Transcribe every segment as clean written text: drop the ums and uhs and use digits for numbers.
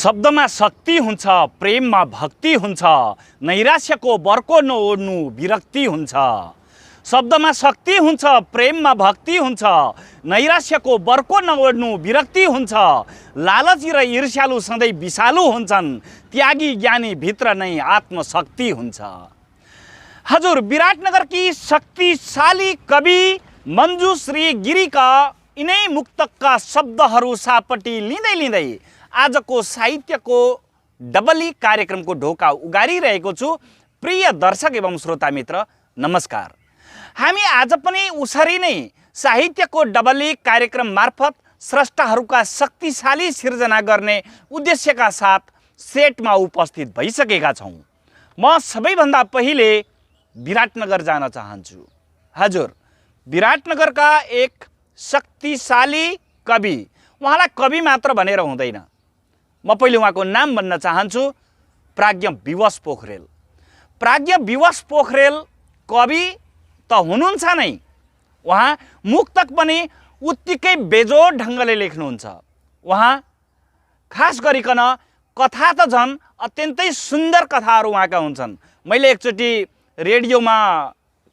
शब्दमा शक्ति हुन्छ, प्रेममा भक्ति हुन्छ, नैराश्यको बर्को नओड्नु विरक्ति हुन्छ। शब्दमा शक्ति हुन्छ, प्रेममा भक्ति हुन्छ, नैराश्यको बर्को नओड्नु विरक्ति हुन्छ। लालची र ईर्ष्यालु सधैँ विषालु हुन्छन्, त्यागी ज्ञानी भित्र नै आत्मशक्ति हुन्छ। हजुर, विराटनगरकी शक्तिशाली कवि मञ्जुश्री गिरीका यिनै मुक्तकका शब्दहरू सापट्टि लिँदै आजको साहित्यको डबली कार्यक्रमको ढोका उगारिरहेको छु। प्रिय दर्शक एवं श्रोता मित्र, नमस्कार। हामी आज पनि उसरी नै साहित्यको डबली कार्यक्रम मार्फत स्रष्टाहरूका शक्तिशाली सिर्जना गर्ने उद्देश्यका साथ सेटमा उपस्थित भइसकेका छौँ। म सबैभन्दा पहिले विराटनगर जान चाहन्छु। हजुर, विराटनगरका एक शक्तिशाली कवि, उहाँलाई कवि मात्र भनेर हुँदैन, म पहिले उहाँको नाम भन्न चाहन्छु, प्राज्ञ विवश पोखरेल। प्राज्ञ विवश पोखरेल कवि त हुनुहुन्छ नै, उहाँ मुक्तक पनि उत्तिकै बेजोड ढङ्गले लेख्नुहुन्छ। उहाँ खास गरिकन कथा त झन् अत्यन्तै सुन्दर कथाहरू उहाँका हुन्छन्। मैले एकचोटि रेडियोमा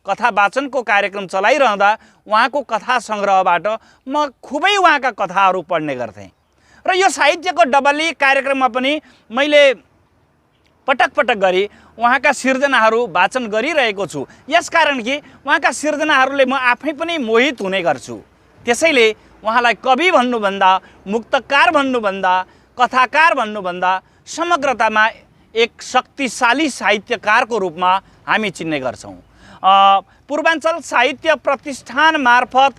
कथा वाचनको कार्यक्रम चलाइरहँदा उहाँको कथा सङ्ग्रहबाट म खुबै उहाँका कथाहरू पढ्ने गर्थेँ र यो साहित्यको डबली कार्यक्रममा पनि मैले पटक गरी उहाँका सिर्जनाहरू वाचन गरिरहेको छु। यसकारण कि उहाँका सिर्जनाहरूले म आफै पनि मोहित हुने गर्छु। त्यसैले उहाँलाई कवि भन्नुभन्दा, मुक्तकार भन्नुभन्दा, कथाकार भन्नुभन्दा समग्रतामा एक शक्तिशाली साहित्यकारको रूपमा हामी चिन्ने गर्छौँ। पूर्वाञ्चल साहित्य प्रतिष्ठान मार्फत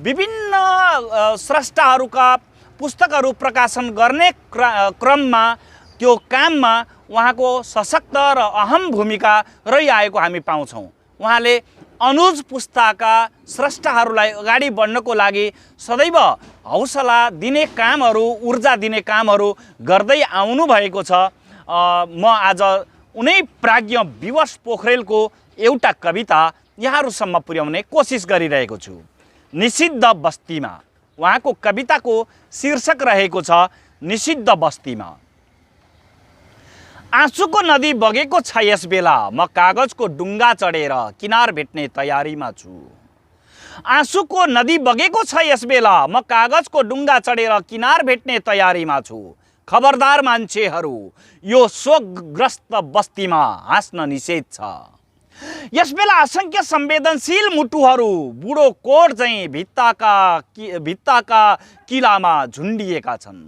विभिन्न स्रष्टाहरूका पुस्तकहरू प्रकाशन गर्ने क्रममा, त्यो काममा उहाँको सशक्त र अहम भूमिका रहिआएको हामी पाउँछौँ। उहाँले अनुज पुस्ताका स्रष्टाहरूलाई अगाडि बढ्नको लागि सदैव हौसला दिने कामहरू, ऊर्जा दिने कामहरू गर्दै आउनु भएको छ। म आज उनै प्राज्ञ विवश पोखरेलको एउटा कविता यहाँहरूसम्म पुर्याउने कोसिस गरिरहेको छु। निषिद्ध बस्तीमा। उहाँको कविताको शीर्षक रहेको छ निषिद्ध बस्तीमा। आँसुको नदी बगेको छ यस बेला, म कागजको डुङ्गा चढेर किनार भेट्ने तयारीमा छु। आँसुको नदी बगेको छ यस बेला, म कागजको डुङ्गा चढेर किनार भेट्ने तयारीमा छु। खबरदार मान्छेहरू, यो शोकग्रस्त बस्तीमा हाँस्न निषेध छ। यस बेला असंख्य संवेदनशील मुटुहरू बुढो कोट चाहिँ भित्ताका किलामा झुन्डिएका छन्।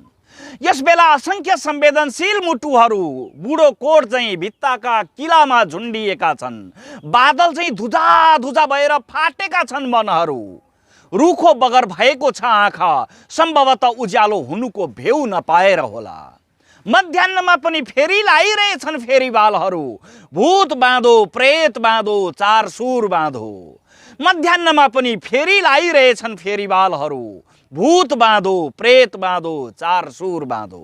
यस बेला असंख्य संवेदनशील मुटुहरू बुढो कोट चाहिँ भित्ताका किलामा झुन्डिएका छन्। बादल चाहिँ धुजा भएर फाटेका छन् मनहरू। रुखो बगर भएको छ आँखा, सम्भवतः उज्यालो हुनुको भेउ नपाएर होला। मध्याह्नमा पनि फेरि लागिरहेछन् फेरिवालहरू, भूत बाँधो प्रेत बाँधो चार सुर बाँधो। मध्याह्नमा पनि फेरि लागिरहेछन् फेरिवालहरू, भूत बाँधो प्रेत बाँधो चार सुर बाँधो।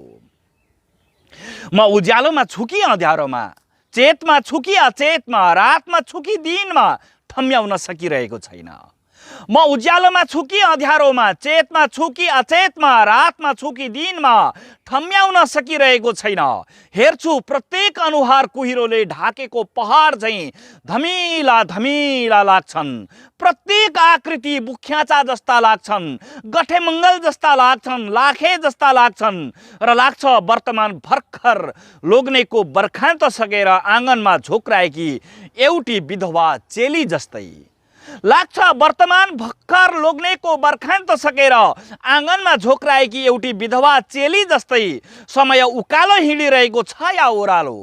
म उज्यालोमा छु कि अँध्यारोमा, चेतमा छु कि अचेतमा, रातमा छु कि दिनमा, ठम्याउन सकिरहेको छैन। म उज्यालोमा छु कि अँध्यारोमा, चेतमा छु कि अचेतमा, रातमा छु कि दिनमा, ठम्याउन सकिरहेको छैन। हेर्छु प्रत्येक अनुहार कुहिरोले ढाकेको पहाड चाहिँ धमिला लाग्छन्। प्रत्येक आकृति बुख्याचा जस्ता लाग्छन्, गठेमङ्गल जस्ता लाग्छन्, लाखे जस्ता लाग्छन् र लाग्छ वर्तमान भर्खर लोग्नेको बर्खान्त सकेर आँगनमा झोक्राएकी एउटी विधवा चेली जस्तै लाग्छ। वर्तमान भर्खर लोग्नेको बर्खान्त सकेर आँगनमा झोक्राएकी एउटी विधवा चेली जस्तै समय उकालो हिँडिरहेको छ या ओह्रालो,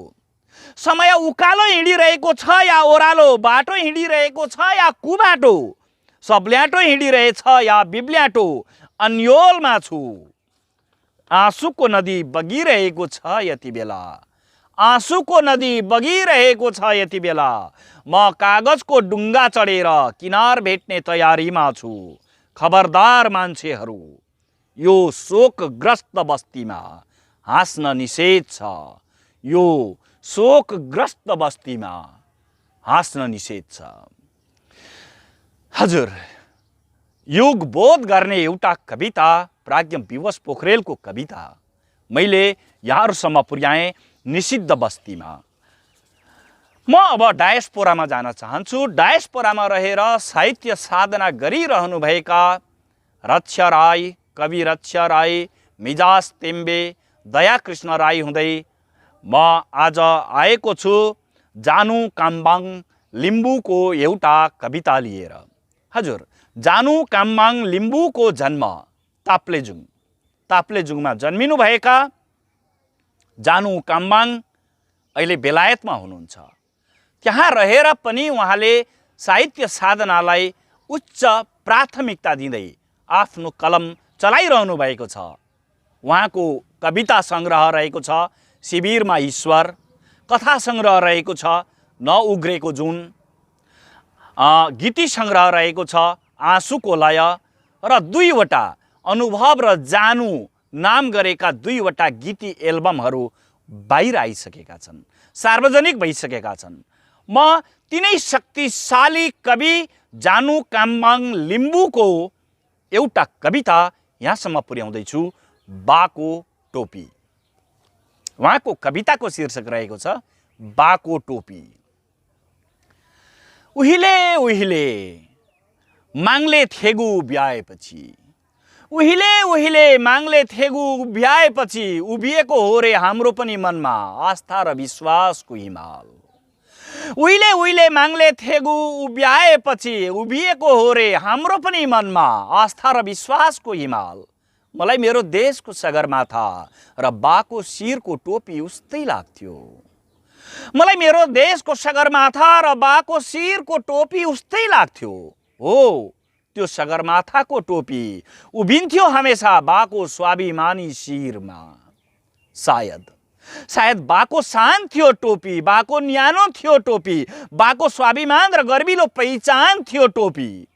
समय उकालो हिँडिरहेको छ या ओह्रालो, बाटो हिँडिरहेको छ या कुबाटो, सब्ल्याटो हिँडिरहेछ या बिब्ल्याटो, अन्योलमा छु। आँसुको नदी बगिरहेको छ यति बेला, आँसुको नदी बगिरहेको छ यति बेला, म कागजको डुङ्गा चढेर किनार भेट्ने तयारीमा छु। खबरदार मान्छेहरू, यो शोकग्रस्त बस्तीमा हाँस्न निषेध छ। यो शोकग्रस्त बस्तीमा हाँस्न निषेध छ। हजुर, युग बोध गर्ने एउटा कविता प्राज्ञ विवश पोखरेलको कविता मैले यहाँहरूसम्म पुर्याएँ निषिद्ध बस्तीमा। म अब डायस्पोरामा जान चाहन्छु। डायस्पोरामा रहेर साहित्य साधना गरिरहनुभएका रक्ष राई, कवि रक्ष राई, मिजाज तेम्बे, दयाकृष्ण राई हुँदै म आज आएको छु जानु काम्बाङ लिम्बूको एउटा कविता लिएर। हजुर, जानु काम्बाङ लिम्बूको जन्म ताप्लेजुङमा जन्मिनुभएका जानु काम्बाङ अहिले बेलायतमा हुनुहुन्छ। त्यहाँ रहेर पनि उहाँले साहित्य साधनालाई उच्च प्राथमिकता दिँदै आफ्नो कलम चलाइरहनु भएको छ। उहाँको कविता सङ्ग्रह रहेको छ शिविरमा ईश्वर, कथा सङ्ग्रह रहेको छ न उग्रेको जुन, गीति सङ्ग्रह रहेको छ आँसुको लय र 2वटा अनुभव र जानु नाम गरेका 2वटा गीति एल्बमहरू बाहिर आइसकेका छन्, सार्वजनिक भइसकेका छन्। म तिनै शक्तिशाली कवि जानु काम्बाङ लिम्बूको एउटा कविता यहाँसम्म पुर्याउँदैछु, बाको टोपी। उहाँको कविताको शीर्षक रहेको छ बाको टोपी। उहिले उहिले माग्ले थेगु ब्याएपछि, उहिले उहिले माग्ले थेगु ब्याएपछि उभिएको हो रे हाम्रो पनि मनमा आस्था र विश्वासको हिमाल। उहिले उहिले माग्ले थेगु उभ्याएपछि उभिएको हो रे हाम्रो पनि मनमा आस्था र विश्वासको हिमाल। मलाई मेरो देशको सगरमाथा र बाको शिरको टोपी उस्तै लाग्थ्यो। मलाई मेरो देशको सगरमाथा र बाको शिरको टोपी उस्तै लाग्थ्यो। हो, त्यो सगरमाथाको टोपी उभिन्थ्यो हमेसा बाको स्वाभिमानी शिरमा। सायद बाको शान थियो टोपी, बाको न्यानो थियो टोपी, बाको स्वाभिमान र गर्विलो पहिचान थियो टोपी।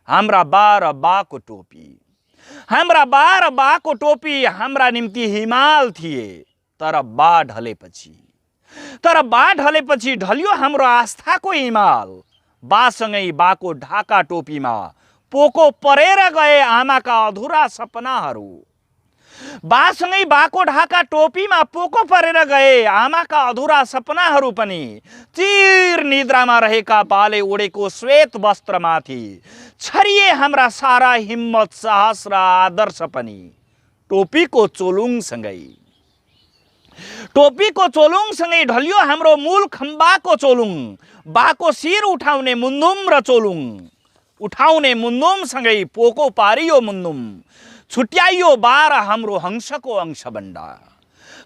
हाम्रा बा र बाको टोपी, हाम्रा बा र बाको टोपी हाम्रा निम्ति हिमाल थिए। तर बा ढलेपछि ढल्यो हाम्रो आस्थाको हिमाल। बासँगै बाको ढाका टोपीमा पोको परेर गए आमाका अधुरा सपनाहरू। बासँगै बाको ढाका टोपीमा पोको परेर गए आमाका अधुरा सपनाहरू पनि। चिर निद्रामा रहेका बाले उडेको श्वेत वस्त्रमाथि छरिए हाम्रा सारा हिम्मत, साहस र आदर्श पनि। टोपीको चोलुङसँगै ढल्यो हाम्रो मूल खम्बाको चोलुङ। बाको शिर उठाउने मुन्दुम र चोलुङ, उठाउने मुन्दुमसँगै पोको पारियो मुन्दुम। छुट्याइयो बार हाम्रो हंसको अंशबण्डा,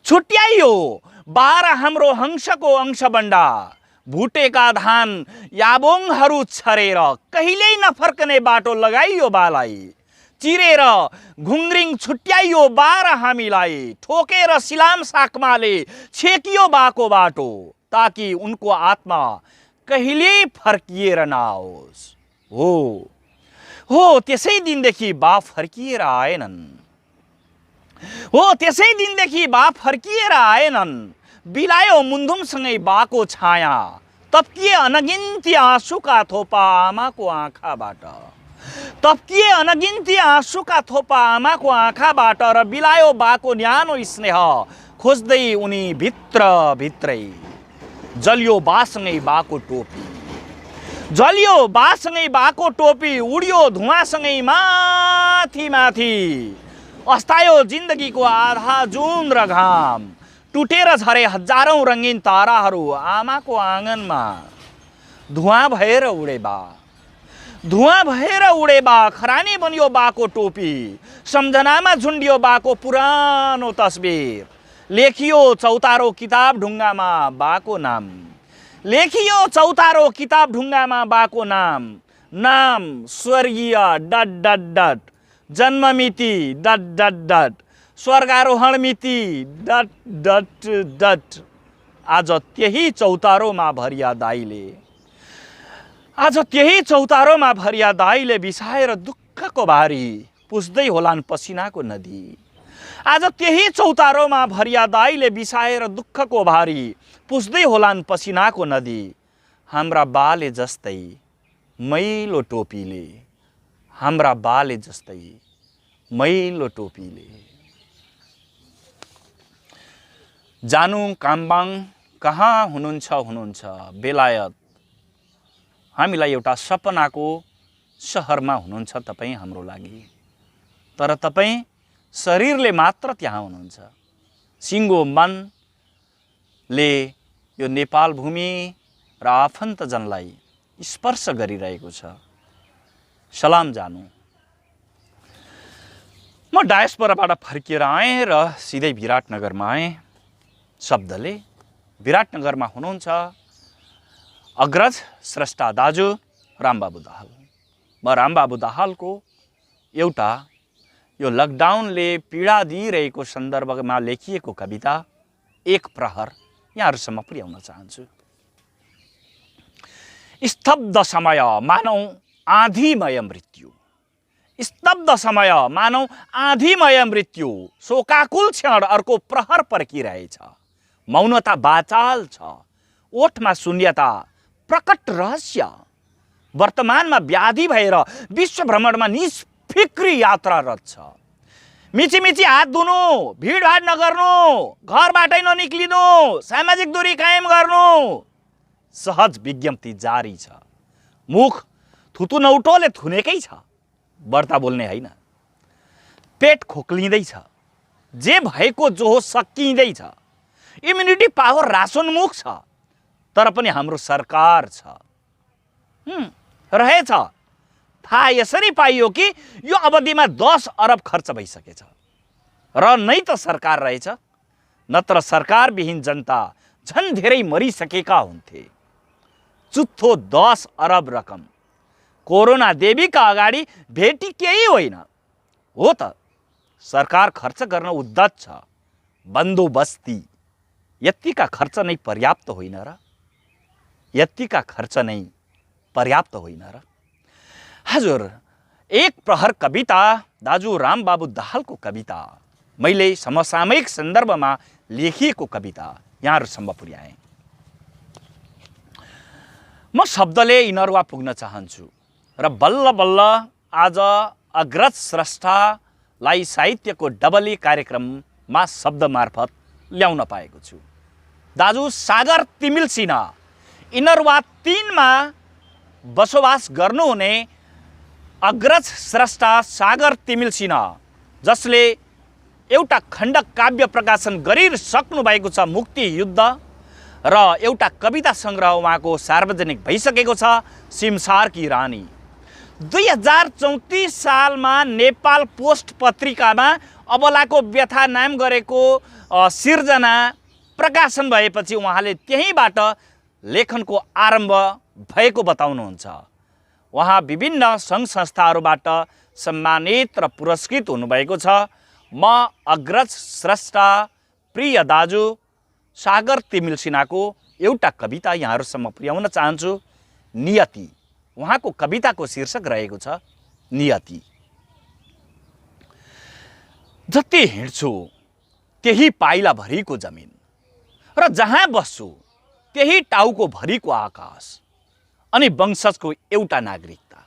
छुट्याइयो बार हाम्रो हंसको अंशबण्डा। भुटेका धान याबोङहरू छरेर कहिल्यै नफर्कने बाटो लगाइयो बालाई। चिरेर घुङ्रिङ छुट्याइयो बार हामीलाई। ठोकेर सिलाम साकमाले छेकियो बाको बाटो, ताकि उनको आत्मा कहिल्यै फर्किएर नआओस्। हो, त्यसै दिनदेखि बा फर्किएर आएनन्। बिलायो मुन्दुमसँगै बाको छाया। तप्किए अनगिन्ती आँसुका थोपा आमाको आँखाबाट र बिलायो बाको न्यानो स्नेह खोज्दै उनी भित्रै। जलियो बासँगै बाको टोपी, उड्यो धुवासँगै माथि। अस्तायो जिन्दगीको आधा जुन र घाम। टुटेर झरे हजारौं रङ्गीन ताराहरू आमाको आँगनमा। धुवाँ भएर उडे बा, खरानी बनियो बाको टोपी। सम्झनामा झुन्डियो बाको पुरानो तस्बिर। लेखियो चौतारो किताब ढुङ्गामा बाको नाम स्वर्गीय ... जन्ममिति ... स्वर्गारोहण मिति ... आज त्यही चौतारोमा भरिया दाइले बिसाएर दुःखको भारी पुस्दै होलान् पसिनाको नदी। आज त्यही चौतारोमा भरिया दाइले बिसाएर दुःखको भारी पुस्दै होलान् पसिनाको नदी। हाम्रा बाले जस्तै मैलो टोपीले जानु कामबाङ कहाँ हुनुहुन्छ बेलायत, हामीलाई एउटा सपनाको सहरमा हुनुहुन्छ तपाईँ हाम्रो लागि, तर तपाईँ शरीरले मात्र त्यहाँ हुनुहुन्छ। सिङ्गो मनले यो नेपाल भूमि र आफन्तजनलाई स्पर्श गरिरहेको छ। सलाम जानु। म डायस्पोराबाट फर्किएर आएँ र सिधै विराटनगरमा आएँ। शब्दले विराटनगरमा हुनुहुन्छ अग्रज स्रष्टा दाजु रामबाबु दाहाल। म रामबाबु दाहालको एउटा यो लकडाउनले पीडा दिइरहेको सन्दर्भमा लेखिएको कविता एक प्रहर यहाँहरूसम्म पुर्याउन चाहन्छु। स्तब्ध समय मानौ आँधीमय मृत्यु, स्तब्ध समय मानौ आँधीमय मृत्यु, शोकाकुल क्षण अर्को प्रहर पर्किरहेछ। मौनता बाचाल छ, ओठमा शून्यता प्रकट रहस्य। वर्तमानमा व्याधि भएर विश्व भ्रमणमा निष्फिक्री यात्रारत छ। मिची मिची हात धुनु, भिडभाड नगर्नु, घरबाटै ननिक्लिनु, सामाजिक दूरी कायम गर्नु। सहज विज्ञप्ति जारी छ। मुख थुतु नौटोले थुनेकै छ, बढ्ता बोल्ने होइन। पेट खोक्लिँदैछ, जे भएको जो सकिँदैछ। इम्युनिटी पावर रासोन्मुख छ, तर पनि हाम्रो सरकार छ। रहेछ। थाहा यसरी पाइयो कि यो अवधिमा 10 अरब खर्च भइसकेछ र नै त सरकार रहेछ, नत्र सरकारविहीन जनता झन् धेरै मरिसकेका हुन्थे। चुत्थो 10 अरब रकम कोरोना देवीका अगाडि भेटी केही होइन। हो त सरकार खर्च गर्न उद्धत छ। बन्दोबस्ती यतिका खर्च नै पर्याप्त होइन र? यतिका खर्च नै पर्याप्त होइन र? हजुर, एक प्रहर कविता दाजु रामबाबु दाहालको कविता मैले समसामयिक सन्दर्भमा लेखिएको कविता यहाँहरूसम्म पुर्याएँ। म शब्दले इनरुवा पुग्न चाहन्छु र बल्ल बल्ल आज अग्रज स्रष्टालाई साहित्यको डबली कार्यक्रममा शब्द मार्फत ल्याउन पाएको छु। दाजु सागर तिमिल सिन्हा इनरुवा 3 मा बसोबास गर्नुहुने अग्रज स्रष्टा सागर तिमिल सिन्हा, जसले एउटा खण्ड काव्य प्रकाशन गरिसक्नु भएको छ मुक्ति युद्ध, र एउटा कविता सङ्ग्रह उहाँको सार्वजनिक भइसकेको छ सिमसारकी रानी। 2034 सालमा नेपाल पोस्ट पत्रिकामा अबलाको व्यथा नाम गरेको सिर्जना प्रकाशन भएपछि उहाँले त्यहीँबाट लेखनको आरम्भ भएको बताउनुहुन्छ। उहाँ विभिन्न सङ्घ संस्थाहरूबाट सम्मानित र पुरस्कृत हुनुभएको छ। म अग्रज स्रष्टा प्रिय दाजु सागर तिमिल सिन्हाको एउटा कविता यहाँहरूसम्म पुर्याउन चाहन्छु। नियति। उहाँको कविताको शीर्षक रहेको छ नियति। जति हिँड्छु त्यही पाइला भरिको जमिन, र जहाँ बस्छु त्यही टाउको भरिको आकाश, अनि वंशजको एउटा नागरिकता।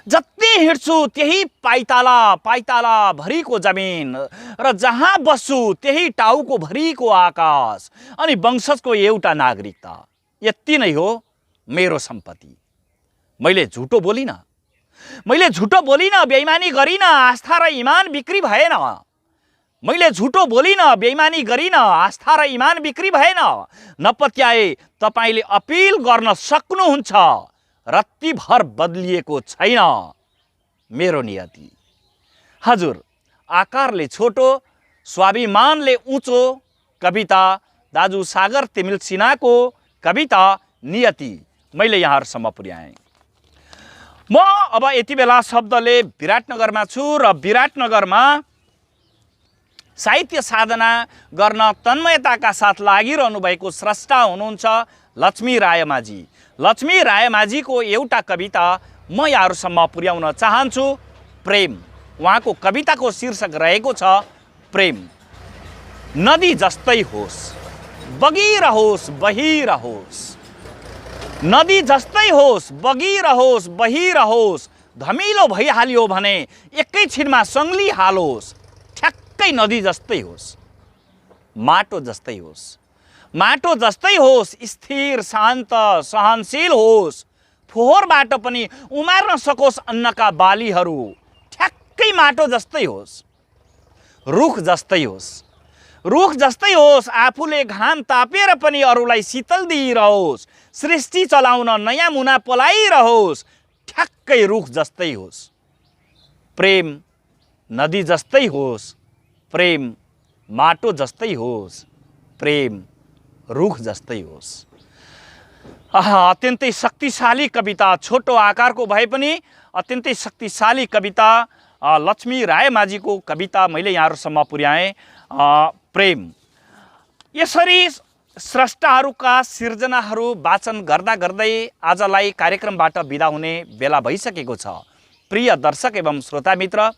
जति हिँड्छु त्यही पाइताला भरिको जमिन, र जहाँ बस्छु त्यही टाउको भरिको आकाश, अनि वंशजको एउटा नागरिकता। यति नै हो मेरो सम्पत्ति। मैले झुटो बोलिन, बेइमानी गरिन, आस्था र इमान बिक्री भएन। मैले झुटो बोलिन, बेइमानी गरिन, आस्था र इमान बिक्री भएन। नपत्याए तपाईले अपिल गर्न सक्नुहुन्छ, रत्तीभर बदलिएको छैन मेरो नियति। हजुर, आकारले छोटो, स्वाभिमानले उँचो कविता दाजु सागर तिमिल सिन्हाको कविता नियति मैले यहाँहरूसम्म पुर्याएँ। म अब यति बेला शब्दले विराटनगरमा छु र विराटनगरमा साहित्य साधना गर्न तन्मयताका साथ लागिरहनु भएको स्रष्टा हुनुहुन्छ लक्ष्मी रायमाझी। लक्ष्मी रायमाझीको एउटा कविता म यहाँहरूसम्म पुर्याउन चाहन्छु। प्रेम। उहाँको कविताको शीर्षक रहेको छ प्रेम। नदी जस्तै होस्, बगिरहोस्, बहिरहोस्। नदी जस्तै होस्, बगिरहोस्, बहिरहोस्। धमिलो भइहाल्यो भने एकैछिनमा सङ्ली हालोस्। ठ्याक्कै नदी जस्तै होस्। माटो जस्तै होस्। माटो जस्तै होस्, स्थिर, शान्त, सहनशील होस्, फोहोरबाट पनि उमार्न सकोस् अन्नका बालीहरू। ठ्याक्कै माटो जस्तै होस्। रुख जस्तै होस्। रुख जस्तै होस्, आफूले घाम तापेर पनि अरूलाई शीतल दिइरहोस्, सृष्टि चलाउन नयाँ मुना पलाइरहोस्। ठ्याक्कै रुख जस्तै होस्। प्रेम नदी जस्तै होस्। प्रेम माटो जस्तै होस्। प्रेम रुख जस्तै होस्। अत्यन्तै शक्तिशाली कविता, छोटो आकारको भए पनि अत्यन्तै शक्तिशाली कविता लक्ष्मी रायमाझीको कविता मैले यहाँहरूसम्म पुर्याएँ। प्रेम। यसरी स्रष्टाहरूका सिर्जनाहरू वाचन गर्दा गर्दै आजलाई कार्यक्रमबाट बिदा हुने बेला भइसकेको छ। प्रिय दर्शक एवं श्रोता मित्र,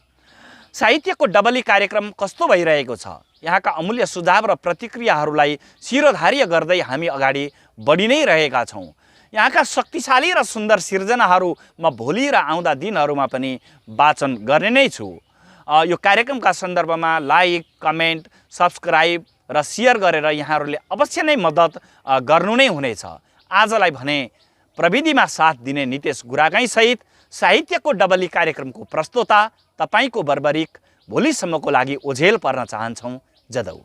साहित्यको डबली कार्यक्रम कस्तो भइरहेको छ? यहाँका अमूल्य सुझाव र प्रतिक्रियाहरूलाई शिरोधार्य गर्दै हामी अगाडि बढी नै रहेका छौँ। यहाँका शक्तिशाली र सुन्दर सिर्जनाहरू म भोलि र आउँदा दिनहरूमा पनि वाचन गर्ने नै छु। यो कार्यक्रमका सन्दर्भमा लाइक, कमेन्ट, सब्सक्राइब र सेयर गरेर यहाँहरूले अवश्य नै मद्दत गर्नु नै हुनेछ। आजलाई भने प्रविधिमा साथ दिने नितेश गुरागाईसहित साहित्यको डबली कार्यक्रमको प्रस्तोता तपाईँको बर्बरिक भोलिसम्मको लागि ओझेल पर्न चाहन्छौँ। जदौ।